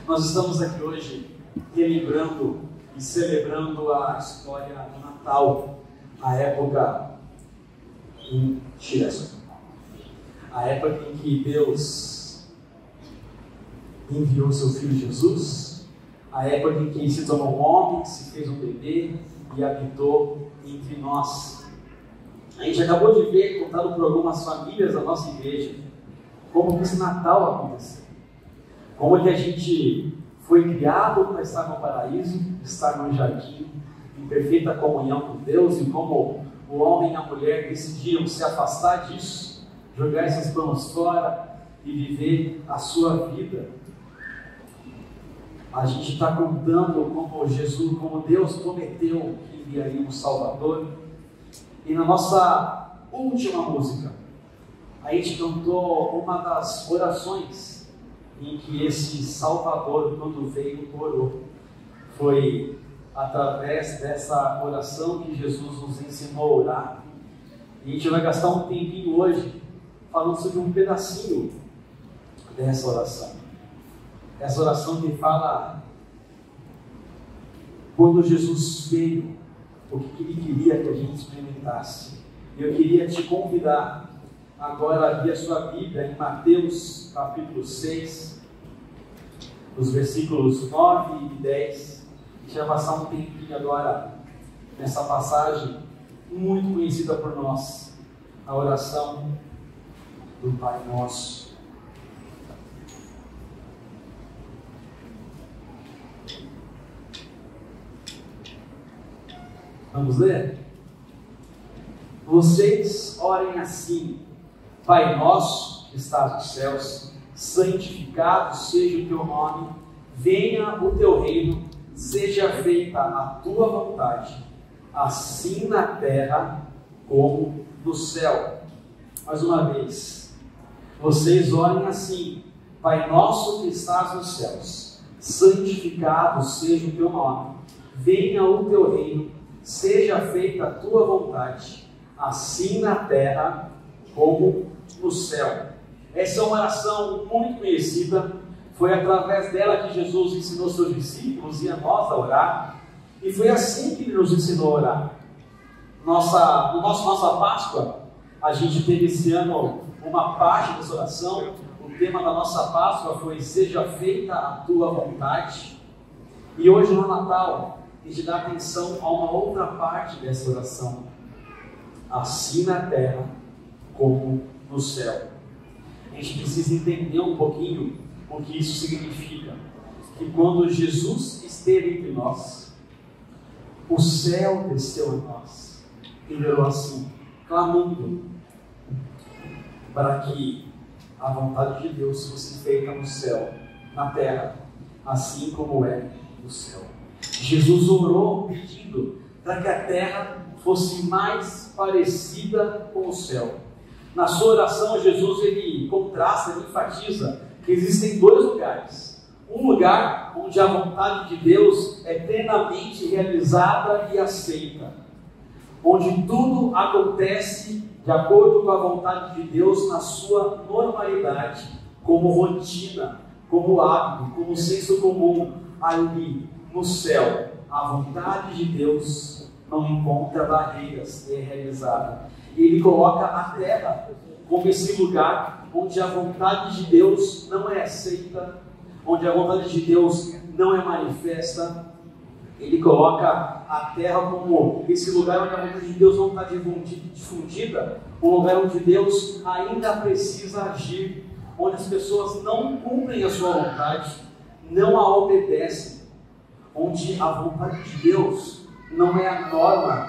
Nós estamos aqui hoje relembrando e celebrando a história do Natal, a época em Shiraz, a época em que Deus enviou seu Filho Jesus, a época em que ele se tornou um homem, se fez um bebê e habitou entre nós. A gente acabou de ver, contado por algumas famílias da nossa igreja, como que esse Natal aconteceu. Como que a gente foi criado para estar no paraíso, estar no jardim, em perfeita comunhão com Deus, e como o homem e a mulher decidiram se afastar disso, jogar esses planos fora e viver a sua vida. A gente está contando como Jesus, como Deus prometeu que enviaria um Salvador. E na nossa última música, a gente cantou uma das orações em que esse Salvador, quando veio, orou. Foi através dessa oração que Jesus nos ensinou a orar. E a gente vai gastar um tempinho hoje falando sobre um pedacinho dessa oração. Essa oração que fala quando Jesus veio, o que ele queria que a gente experimentasse. Eu queria te convidar agora a abrir a sua Bíblia em Mateus capítulo 6, os versículos 9 e 10. A gente vai passar um tempinho agora nessa passagem muito conhecida por nós, a oração do Pai Nosso. Vamos ler? Vocês orem assim: Pai nosso que estás nos céus, santificado seja o teu nome, venha o teu reino, seja feita a tua vontade, assim na terra como no céu. Mais uma vez, vocês orem assim: Pai nosso que estás nos céus, santificado seja o teu nome, venha o teu reino, seja feita a tua vontade, assim na terra como no céu. Essa é uma oração muito conhecida, foi através dela que Jesus ensinou seus discípulos e a nós a orar, e foi assim que ele nos ensinou a orar. Nossa Páscoa, a gente teve esse ano uma parte dessa oração. O tema da nossa Páscoa foi: seja feita a tua vontade. E hoje no Natal a gente dá atenção a uma outra parte dessa oração: assim na terra como no céu. A gente precisa entender um pouquinho o que isso significa. Que quando Jesus esteve entre nós, o céu desceu em nós. Ele orou assim, clamando para que a vontade de Deus fosse feita no céu, na terra, assim como é no céu. Jesus orou pedindo para que a terra fosse mais parecida com o céu. Na sua oração, Jesus ele contrasta, ele enfatiza que existem dois lugares. Um lugar onde a vontade de Deus é plenamente realizada e aceita, onde tudo acontece de acordo com a vontade de Deus na sua normalidade, como rotina, como hábito, como senso comum. Ali no céu, a vontade de Deus não encontra barreiras, é realizada. Ele coloca a terra como esse lugar onde a vontade de Deus não é aceita, onde a vontade de Deus não é manifesta. Ele coloca a terra como esse lugar onde a vontade de Deus não está difundida, um lugar onde Deus ainda precisa agir, onde as pessoas não cumprem a sua vontade, não a obedecem, onde a vontade de Deus não é a norma,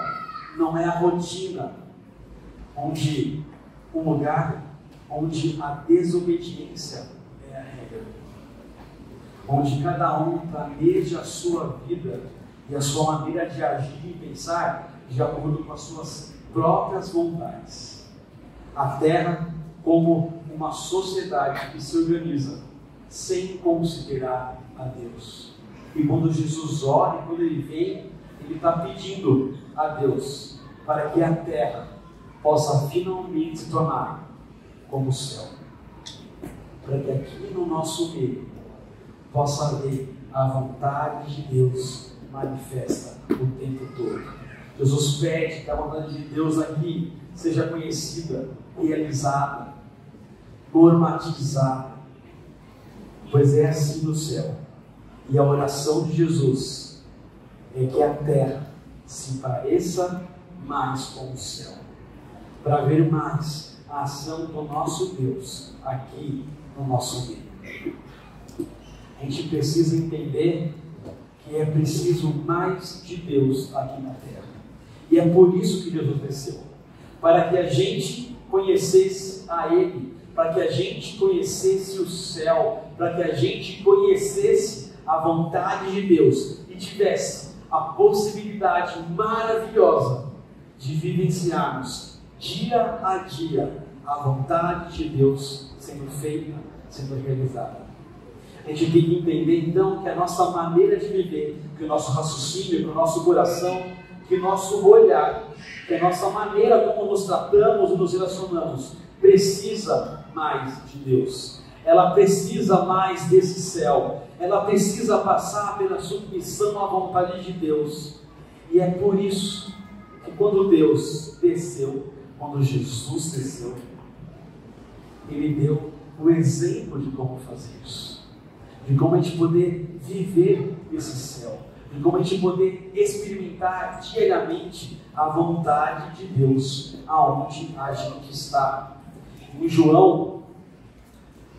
não é a rotina, onde um lugar onde a desobediência é a regra, onde cada um planeja a sua vida e a sua maneira de agir e pensar de acordo com as suas próprias vontades. A terra como uma sociedade que se organiza sem considerar a Deus. E quando Jesus ora, quando ele vem, ele está pedindo a Deus para que a terra possa finalmente se tornar como o céu. Para que aqui no nosso meio possa ver a vontade de Deus manifesta o tempo todo. Jesus pede que a vontade de Deus aqui seja conhecida, realizada, normatizada, pois é assim no céu. E a oração de Jesus é que a terra se pareça mais com o céu, para ver mais a ação do nosso Deus aqui no nosso meio. A gente precisa entender que é preciso mais de Deus aqui na terra. E é por isso que Jesus desceu, para que a gente conhecesse a Ele, para que a gente conhecesse o céu, para que a gente conhecesse a vontade de Deus e tivesse a possibilidade maravilhosa de vivenciarmos dia a dia a vontade de Deus sendo feita, sendo realizada. A gente tem que entender então que a nossa maneira de viver, que o nosso raciocínio, que o nosso coração, que o nosso olhar, que a nossa maneira como nos tratamos e nos relacionamos precisa mais de Deus. Ela precisa mais desse céu. Ela precisa passar pela submissão à vontade de Deus. E é por isso que quando Deus desceu, quando Jesus desceu, Ele deu o exemplo de como fazer isso, de como a gente poder viver esse céu, de como a gente poder experimentar diariamente a vontade de Deus aonde a gente está. Em João,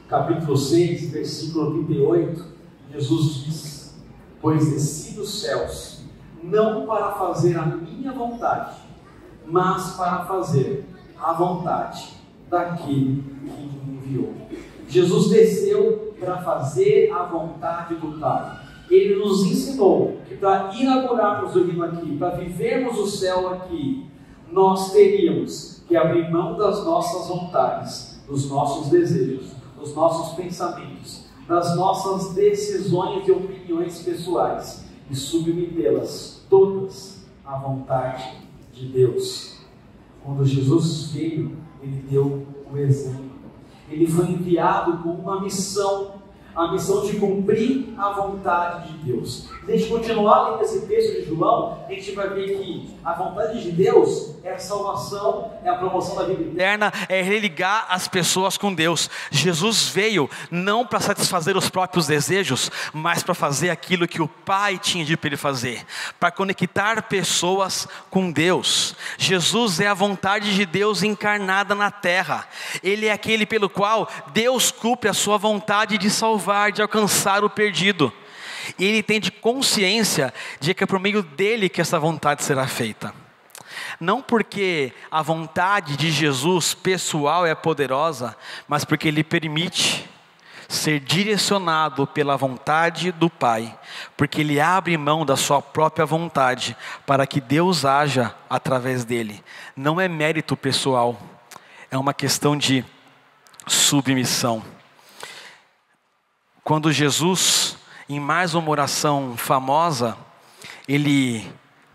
capítulo 6, versículo 38, Jesus diz: pois desci dos céus, não para fazer a minha vontade, mas para fazer a vontade daquele que me enviou. Jesus desceu para fazer a vontade do Pai. Ele nos ensinou que para inaugurarmos o reino aqui, para vivermos o céu aqui, nós teríamos que abrir mão das nossas vontades, dos nossos desejos, dos nossos pensamentos, das nossas decisões e opiniões pessoais e submetê-las todas à vontade de Deus. Quando Jesus veio, Ele deu o exemplo. Ele foi enviado com uma missão, a missão de cumprir a vontade de Deus. Se a gente continuar lendo esse texto de João, a gente vai ver que a vontade de Deus é a salvação, é a promoção da vida eterna, É religar as pessoas com Deus. Jesus veio não para satisfazer os próprios desejos, mas para fazer aquilo que o Pai tinha dito para Ele fazer, para conectar pessoas com Deus. Jesus é a vontade de Deus encarnada na terra. Ele é aquele pelo qual Deus cumpre a sua vontade de salvar, de alcançar o perdido. E Ele tem de consciência de que é por meio dele que essa vontade será feita. Não porque a vontade de Jesus pessoal é poderosa, mas porque Ele permite ser direcionado pela vontade do Pai, porque Ele abre mão da sua própria vontade para que Deus haja através dele. Não é mérito pessoal, é uma questão de submissão. Quando Jesus, em mais uma oração famosa, Ele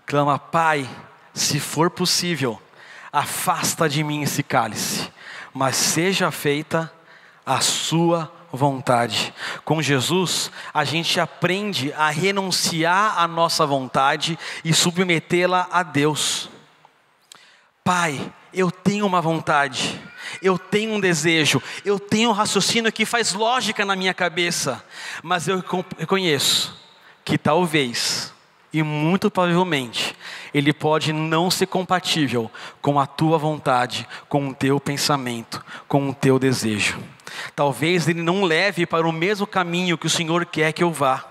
clama: Pai, se for possível, afasta de mim esse cálice, mas seja feita a sua vontade. Com Jesus, a gente aprende a renunciar à nossa vontade e submetê-la a Deus. Pai, eu tenho uma vontade, eu tenho um desejo, eu tenho um raciocínio que faz lógica na minha cabeça, mas eu reconheço que talvez, e muito provavelmente, ele pode não ser compatível com a tua vontade, com o teu pensamento, com o teu desejo. Talvez ele não leve para o mesmo caminho que o Senhor quer que eu vá.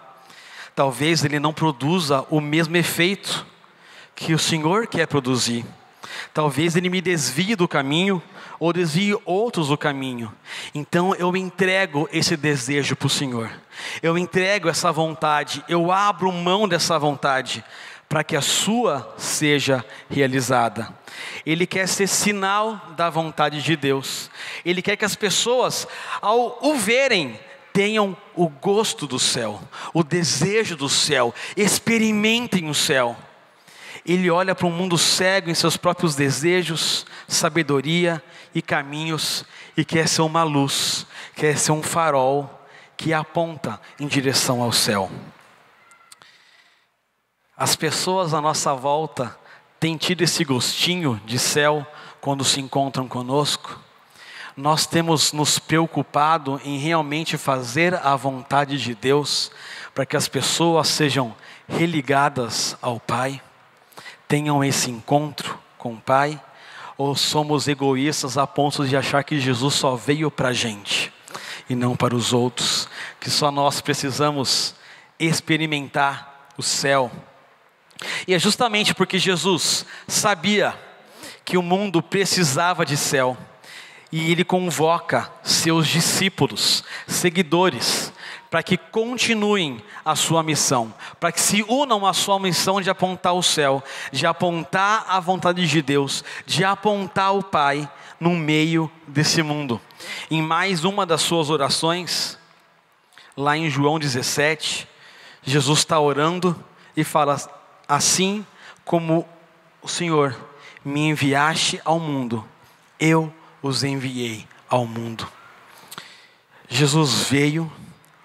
Talvez ele não produza o mesmo efeito que o Senhor quer produzir. Talvez ele me desvie do caminho, ou desvie outros do caminho. Então eu entrego esse desejo para o Senhor. Eu entrego essa vontade, eu abro mão dessa vontade, para que a sua seja realizada. Ele quer ser sinal da vontade de Deus. Ele quer que as pessoas, ao o verem, tenham o gosto do céu, o desejo do céu, experimentem o céu. Ele olha para um mundo cego em seus próprios desejos, sabedoria e caminhos, e quer ser uma luz, quer ser um farol, que aponta em direção ao céu. As pessoas à nossa volta têm tido esse gostinho de céu quando se encontram conosco. Nós temos nos preocupado em realmente fazer a vontade de Deus, para que as pessoas sejam religadas ao Pai, tenham esse encontro com o Pai, ou somos egoístas a ponto de achar que Jesus só veio para a gente e não para os outros, que só nós precisamos experimentar o céu. E é justamente porque Jesus sabia que o mundo precisava de céu, e Ele convoca seus discípulos, seguidores, para que continuem a sua missão, para que se unam à sua missão de apontar o céu, de apontar a vontade de Deus, de apontar o Pai no meio desse mundo. Em mais uma das suas orações, lá em João 17, Jesus está orando e fala: assim como o Senhor me enviaste ao mundo, eu os enviei ao mundo. Jesus veio,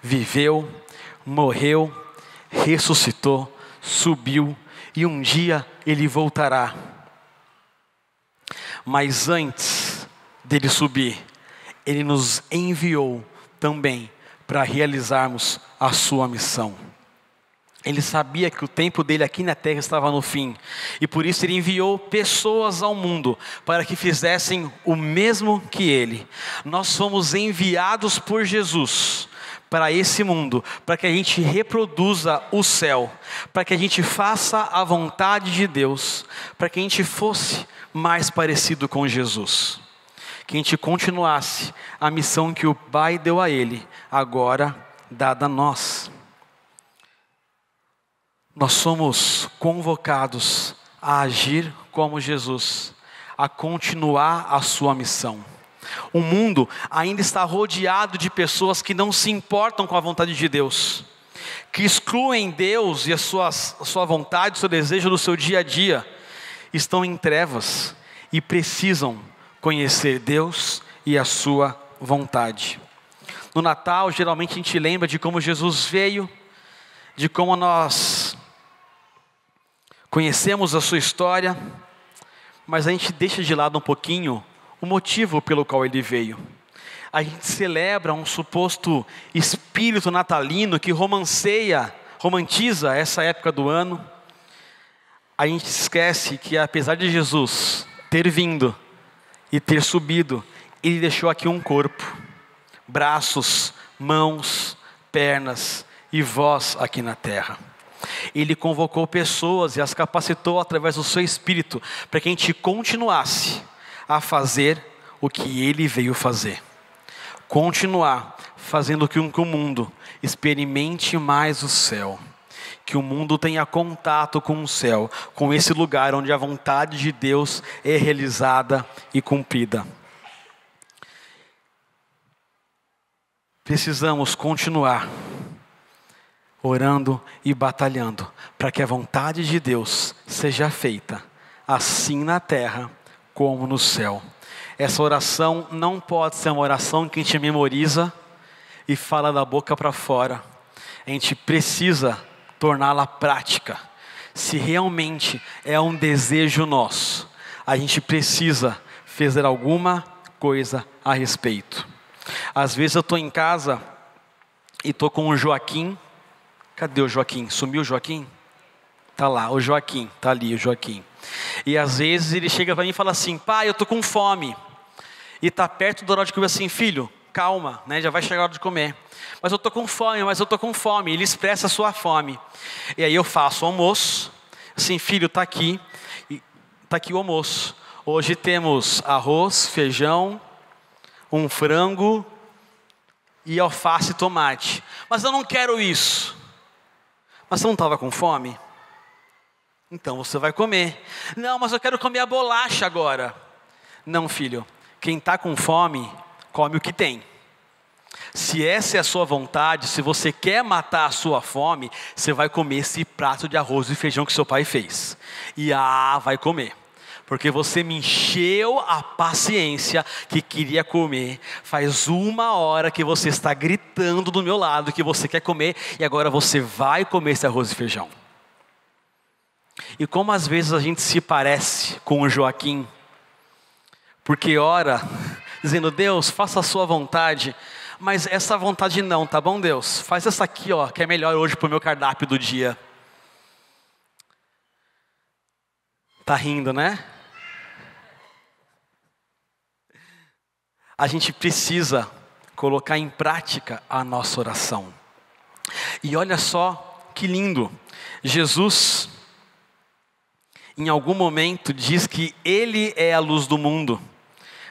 viveu, morreu, ressuscitou, subiu, e um dia Ele voltará. Mas antes dele subir, Ele nos enviou também para realizarmos a sua missão. Ele sabia que o tempo dele aqui na terra estava no fim, e por isso Ele enviou pessoas ao mundo, para que fizessem o mesmo que Ele. Nós fomos enviados por Jesus para esse mundo, para que a gente reproduza o céu, para que a gente faça a vontade de Deus, para que a gente fosse mais parecido com Jesus, que a gente continuasse a missão que o Pai deu a Ele, agora dada a nós. Nós somos convocados a agir como Jesus, a continuar a sua missão. O mundo ainda está rodeado de pessoas que não se importam com a vontade de Deus, que excluem Deus e a sua vontade, o seu desejo do seu dia a dia, estão em trevas e precisam conhecer Deus e a sua vontade. No Natal, geralmente a gente lembra de como Jesus veio, de como nós conhecemos a sua história, mas a gente deixa de lado um pouquinho o motivo pelo qual Ele veio. A gente celebra um suposto espírito natalino que romantiza essa época do ano. A gente esquece que, apesar de Jesus ter vindo e ter subido, Ele deixou aqui um corpo, braços, mãos, pernas e voz aqui na terra. Ele convocou pessoas e as capacitou através do seu Espírito, para que a gente continuasse a fazer o que Ele veio fazer. Continuar fazendo com que o mundo experimente mais o céu, que o mundo tenha contato com o céu, com esse lugar onde a vontade de Deus é realizada e cumprida. Precisamos continuar orando e batalhando, para que a vontade de Deus seja feita, assim na terra como no céu. Essa oração não pode ser uma oração que a gente memoriza e fala da boca para fora. A gente precisa torná-la prática. Se realmente é um desejo nosso, a gente precisa fazer alguma coisa a respeito. Às vezes eu estou em casa e estou com o Joaquim. Cadê o Joaquim? Sumiu o Joaquim? Tá lá, o Joaquim, tá ali o Joaquim. E às vezes ele chega para mim e fala assim: pai, eu tô com fome. E tá perto da hora de comer, assim: filho, calma, né? Já vai chegar a hora de comer. Mas eu tô com fome, Ele expressa a sua fome. E aí eu faço o almoço, assim: filho, tá aqui o almoço. Hoje temos arroz, feijão, um frango e alface e tomate. Mas eu não quero isso. Mas você não estava com fome? Então você vai comer. Não, mas eu quero comer a bolacha agora. Não, filho, quem está com fome, come o que tem. Se essa é a sua vontade, se você quer matar a sua fome, você vai comer esse prato de arroz e feijão que seu pai fez. E vai comer. porque você me encheu a paciência que queria comer. Faz 1 hora que você está gritando do meu lado que você quer comer, e agora você vai comer esse arroz e feijão. E como às vezes a gente se parece com o Joaquim, porque ora dizendo: Deus, faça a sua vontade, mas essa vontade não, tá bom, Deus? Faz essa aqui, ó, que é melhor hoje para o meu cardápio do dia. Tá rindo, né? A gente precisa colocar em prática a nossa oração. E olha só que lindo, Jesus, em algum momento, diz que Ele é a luz do mundo,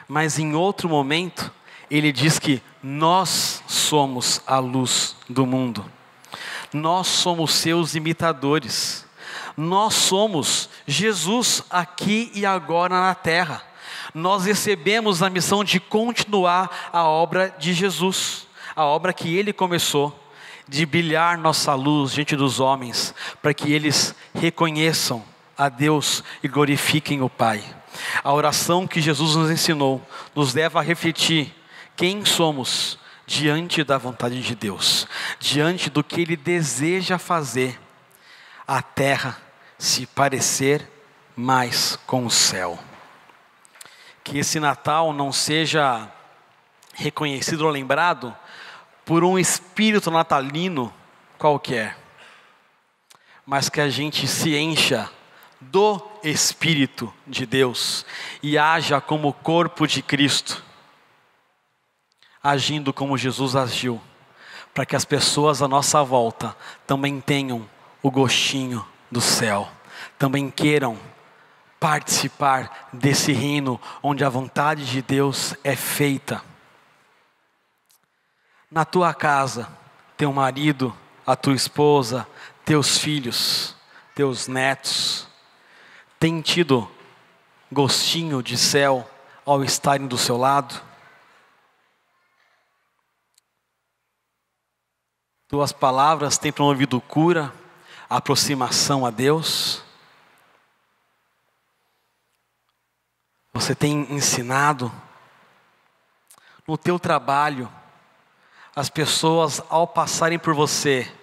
mas em outro momento, Ele diz que nós somos a luz do mundo. Nós somos seus imitadores. Nós somos Jesus aqui e agora na terra. Nós recebemos a missão de continuar a obra de Jesus, a obra que Ele começou, de brilhar nossa luz diante dos homens, para que eles reconheçam a Deus e glorifiquem o Pai. A oração que Jesus nos ensinou nos leva a refletir quem somos diante da vontade de Deus, diante do que Ele deseja fazer, a terra se parecer mais com o céu. Que esse Natal não seja reconhecido ou lembrado por um espírito natalino qualquer, mas que a gente se encha do Espírito de Deus e haja como o corpo de Cristo, agindo como Jesus agiu, para que as pessoas à nossa volta também tenham o gostinho do céu, também queiram participar desse reino onde a vontade de Deus é feita. Na tua casa, teu marido, a tua esposa, teus filhos, teus netos, têm tido gostinho de céu ao estarem do seu lado? Tuas palavras têm promovido cura, aproximação a Deus? Você tem ensinado? No teu trabalho, as pessoas ao passarem por você,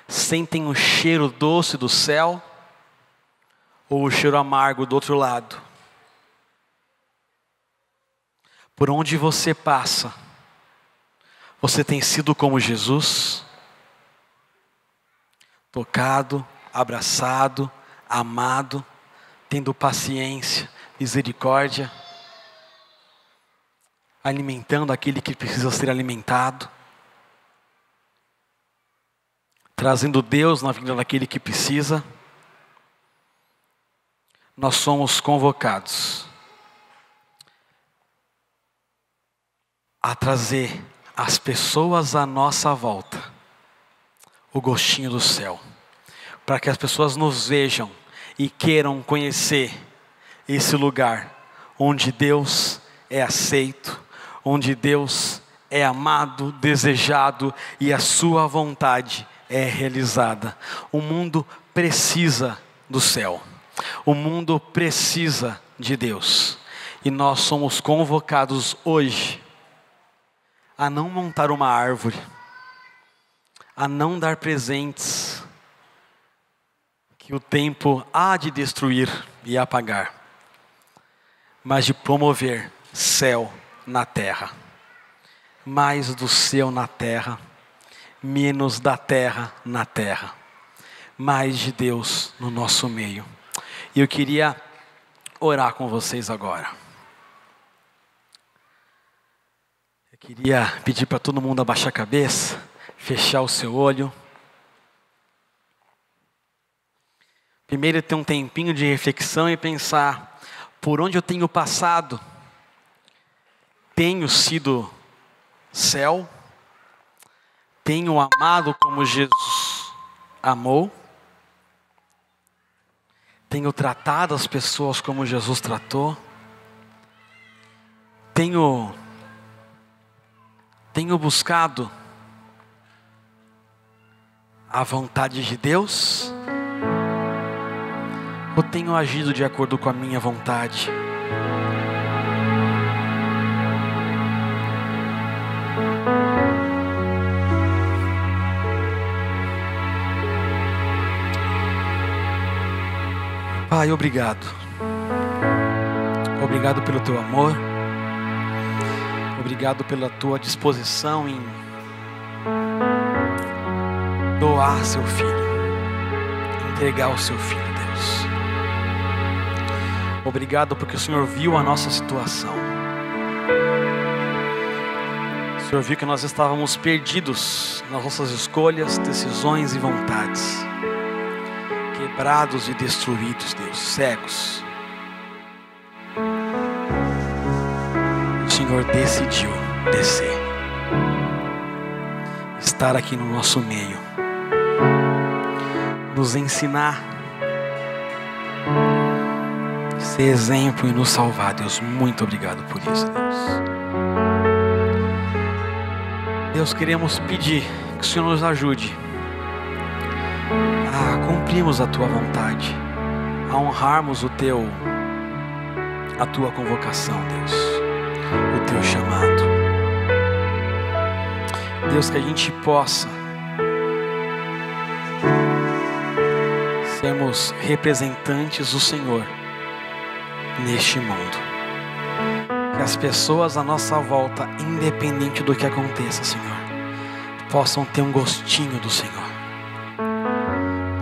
sentem o cheiro doce do céu? Ou o cheiro amargo do outro lado? Por onde você passa, você tem sido como Jesus? Tocado, abraçado, amado, tendo paciência, misericórdia, alimentando aquele que precisa ser alimentado, trazendo Deus na vida daquele que precisa. Nós somos convocados a trazer as pessoas à nossa volta o gostinho do céu, para que as pessoas nos vejam e queiram conhecer esse lugar onde Deus é aceito, onde Deus é amado, desejado e a sua vontade é realizada. O mundo precisa do céu, o mundo precisa de Deus, e nós somos convocados hoje a não montar uma árvore, a não dar presentes que o tempo há de destruir e apagar, mas de promover céu na terra. Mais do céu na terra, menos da terra na terra. Mais de Deus no nosso meio. E eu queria orar com vocês agora. Eu queria pedir para todo mundo abaixar a cabeça, fechar o seu olho. Primeiro ter um tempinho de reflexão e pensar: por onde eu tenho passado, tenho sido céu? Tenho amado como Jesus amou? Tenho tratado as pessoas como Jesus tratou? Tenho buscado a vontade de Deus? ou tenho agido de acordo com a minha vontade? Pai, obrigado. Obrigado pelo teu amor. Obrigado pela tua disposição em doar seu filho, entregar o seu filho, Deus. Obrigado porque o Senhor viu a nossa situação. O Senhor viu que nós estávamos perdidos nas nossas escolhas, decisões e vontades, quebrados e destruídos, Deus, cegos. O Senhor decidiu descer, estar aqui no nosso meio, nos ensinar, ser exemplo e nos salvar. Deus, muito obrigado por isso, Deus. Deus, queremos pedir que o Senhor nos ajude a cumprirmos a tua vontade, a honrarmos a tua convocação, Deus, o teu chamado. Deus, que a gente possa sermos representantes do Senhor neste mundo. Que as pessoas à nossa volta, independente do que aconteça, Senhor, possam ter um gostinho do Senhor,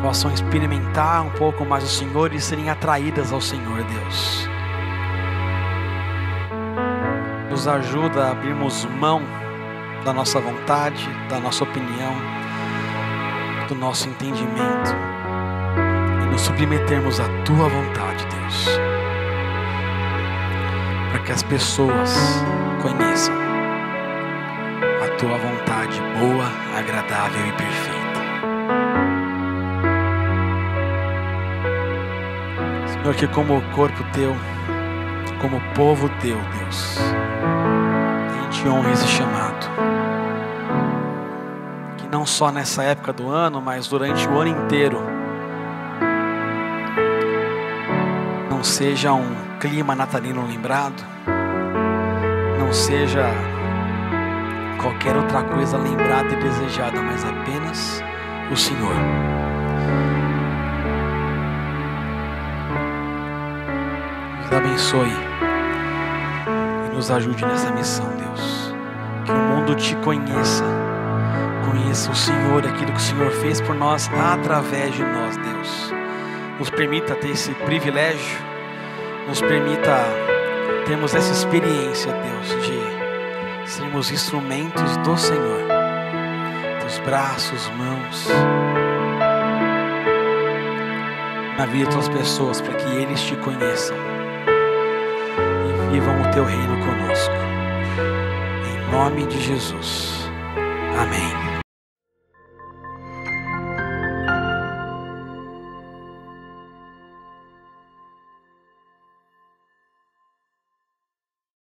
possam experimentar um pouco mais o Senhor e serem atraídas ao Senhor, Deus. Nos ajuda a abrirmos mão da nossa vontade, da nossa opinião, do nosso entendimento e nos submetermos à tua vontade, Deus, para que as pessoas conheçam a tua vontade boa, agradável e perfeita. Senhor, que como corpo teu, como povo teu, Deus, a gente honra esse chamado. Que não só nessa época do ano, mas durante o ano inteiro, não seja um clima natalino lembrado, não seja qualquer outra coisa lembrada e desejada, mas apenas o Senhor. Nos abençoe e nos ajude nessa missão, Deus. Que o mundo te conheça o Senhor, aquilo que o Senhor fez por nós através de nós, Deus. Nos permita ter esse privilégio, nos permita termos essa experiência, Deus, de sermos instrumentos do Senhor, teus braços, mãos, na vida de outras pessoas, para que eles te conheçam e vivam o teu reino conosco. Em nome de Jesus. Amém.